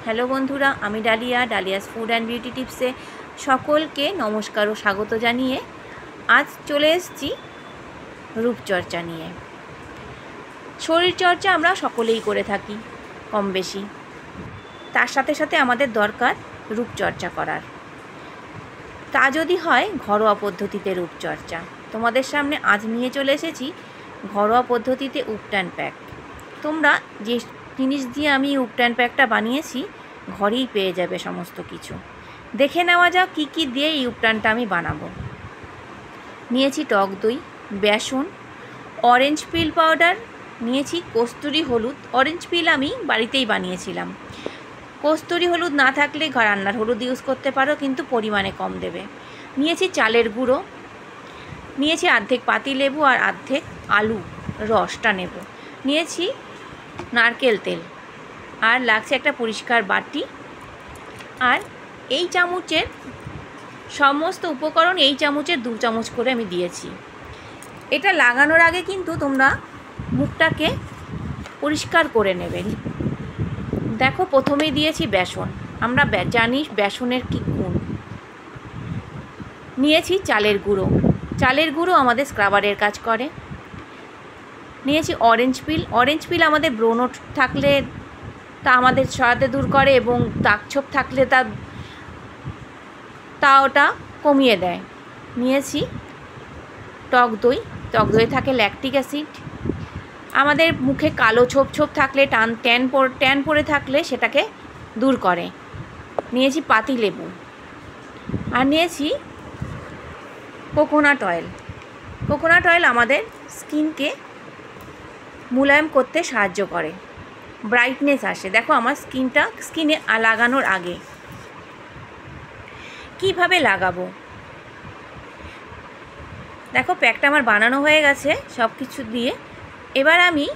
Hello বন্ধুরা, আমি Dalia, Dalia's food and beauty টিপসে সকলকে নমস্কার ও স্বাগত জানিয়ে আজ চলে এসেছি রূপচর্চা নিয়ে। শরীরচর্চা আমরা সকলেই করে থাকি কম বেশি, তার সাথে সাথে আমাদের দরকার রূপচর্চা করার। তা যদি হয় ঘরোয়া পদ্ধতিতে রূপচর্চা, তোমাদের সামনে আজ নিয়ে চলে এসেছি ঘরোয়া পদ্ধতিতে উপটান প্যাক। তোমরা যে জিনিস দিয়ে আমি উপটান প্যাকটা বানিয়েছি ঘরেই পেয়ে যাবে সমস্ত কিছু। দেখে নেওয়া যাক কী কী দিয়ে এই উপটানটা আমি বানাবো। নিয়েছি টক দই, বেসন, অরেঞ্জ পিল পাউডার, নিয়েছি কস্তুরি হলুদ। অরেঞ্জ পিল আমি বাড়িতেই বানিয়েছিলাম। কস্তুরি হলুদ না থাকলে রান্নার হলুদ ইউজ করতে পারো, কিন্তু পরিমাণে কম দেবে। নিয়েছি চালের গুঁড়ো, নিয়েছি অর্ধেক পাতিলেবু আর অর্ধেক আলু রসটা নেব, নিয়েছি নারকেল তেল, আর লাগছে একটা পরিষ্কার বাটি। আর এই চামচের সমস্ত উপকরণ এই চামচের 2 চামচ করে আমি দিয়েছি। এটা লাগানোর আগে কিন্তু তোমরা মুখটাকে পরিষ্কার করে নেবে। দেখো, প্রথমেই দিয়েছি বেসন। আমরা জানি বেসনের কী গুণ। নিয়েছি চালের গুঁড়ো। চালের গুঁড়ো আমাদের স্ক্রাবারের কাজ করে। নিয়েছি অরেঞ্জ পিল। অরেঞ্জ পিল আমাদের ব্রণ থাকলে তা আমাদের সহায়তা দূর করে, এবং দাগছোপ থাকলে তা ওটা কমিয়ে দেয়। নিয়েছি টক দই। টক দই থাকে ল্যাকটিক অ্যাসিড, আমাদের মুখে কালো ছোপ ছোপ থাকলে ট্যান পড়ে থাকলে সেটাকে দূর করে। নিয়েছি পাতিলেবু, আর নিয়েছি কোকোনাট অয়েল। কোকোনাট অয়েল আমাদের স্কিনকে মোলায়েম করতে সাহায্য করে, ব্রাইটনেস আসে। দেখো আমার স্কিনে লাগানোর আগে কিভাবে লাগাবো। দেখো, প্যাকটা আমার বানানো হয়ে গেছে সব কিছু দিয়ে। এবার আমি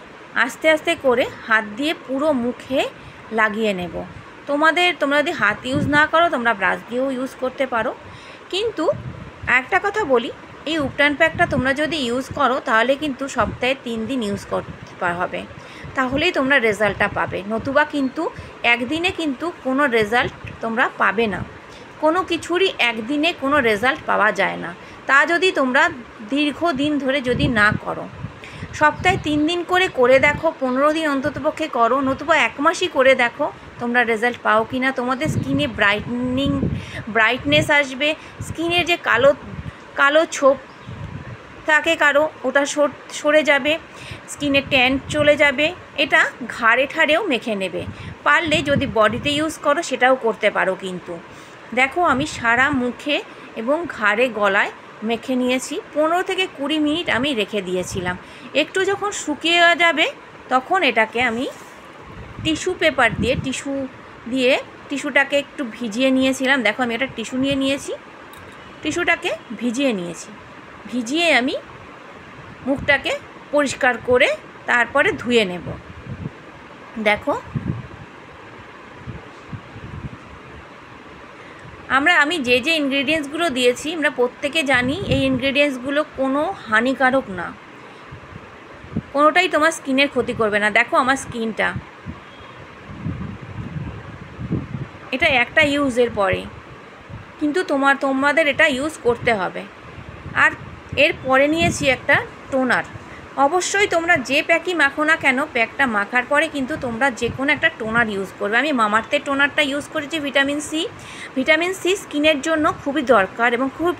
আস্তে আস্তে করে হাত দিয়ে পুরো মুখে লাগিয়ে নেব। তোমরা যদি হাত ইউজ না করো, তোমরা ব্রাশ দিয়েও ইউজ করতে পারো। কিন্তু একটা কথা বলি, এই উপটান প্যাকটা তোমরা যদি ইউজ করো তাহলে কিন্তু সপ্তাহে 3 দিন ইউজ করতে হবে, তাহলেই তোমরা রেজাল্টটা পাবে। নতুবা কিন্তু একদিনে কিন্তু কোনো রেজাল্ট তোমরা পাবে না। কোনো কিছুরই একদিনে কোনো রেজাল্ট পাওয়া যায় না। তা যদি তোমরা দীর্ঘদিন ধরে যদি না করো, সপ্তাহে 3 দিন করে দেখো, 15 দিন অন্ততপক্ষে করো, নতুবা 1 মাসই করে দেখো তোমরা রেজাল্ট পাও কি না। তোমাদের স্কিনে ব্রাইটনেস আসবে, স্কিনের যে কালো ছোপ থাকে কারো, ওটা সরে যাবে, স্কিনে ট্যান চলে যাবে। এটা ঘাড়ে ঠাড়েও মেখে নেবে। পারলে যদি বডিতে ইউজ করো সেটাও করতে পারো। কিন্তু দেখো, আমি সারা মুখে এবং ঘাড়ে গলায় মেখে নিয়েছি। 15 থেকে 20 মিনিট আমি রেখে দিয়েছিলাম। একটু যখন শুকিয়ে যাবে তখন এটাকে আমি টিস্যু পেপার দিয়ে টিস্যুটাকে একটু ভিজিয়ে নিয়েছিলাম। দেখো, আমি একটা টিস্যু নিয়ে নিয়েছি, টিস্যুটাকে ভিজিয়ে আমি মুখটাকে পরিষ্কার করে তারপরে ধুয়ে নেব। দেখো, আমি যে ইনগ্রেডিয়েন্টসগুলো দিয়েছি, আমরা প্রত্যেকে জানি এই ইনগ্রেডিয়েন্টসগুলো কোনো হানিকারক না, কোনোটাই তোমার স্কিনের ক্ষতি করবে না। দেখো আমার স্কিনটা, এটা একটা ইউজের পরে, কিন্তু তোমাদের এটা ইউজ করতে হবে। আর এর পরে নিয়েছি একটা টোনার। অবশ্যই তোমরা যে প্যাকই মাখো না কেন, প্যাকটা মাখার পরে কিন্তু তোমরা যে কোনো একটা টোনার ইউজ করবে। আমি মামাআর্থের টোনারটা ইউজ করেছি। ভিটামিন সি স্কিনের জন্য খুবই দরকার এবং খুবই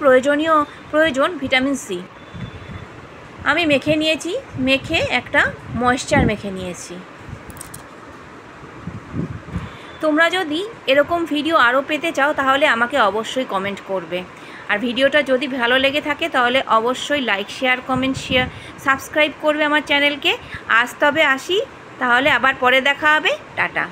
প্রয়োজন ভিটামিন সি। আমি মেখে একটা ময়েশ্চার মেখে নিয়েছি। তোমরা যদি এরকম ভিডিও আরও পেতে চাও তাহলে আমাকে অবশ্যই কমেন্ট করবে। আর ভিডিওটা যদি ভালো লেগে থাকে তাহলে অবশ্যই লাইক, শেয়ার, কমেন্ট, সাবস্ক্রাইব করবে আমার চ্যানেলকে। আজ তবে আসি, তাহলে আবার পরে দেখা হবে। টাটা।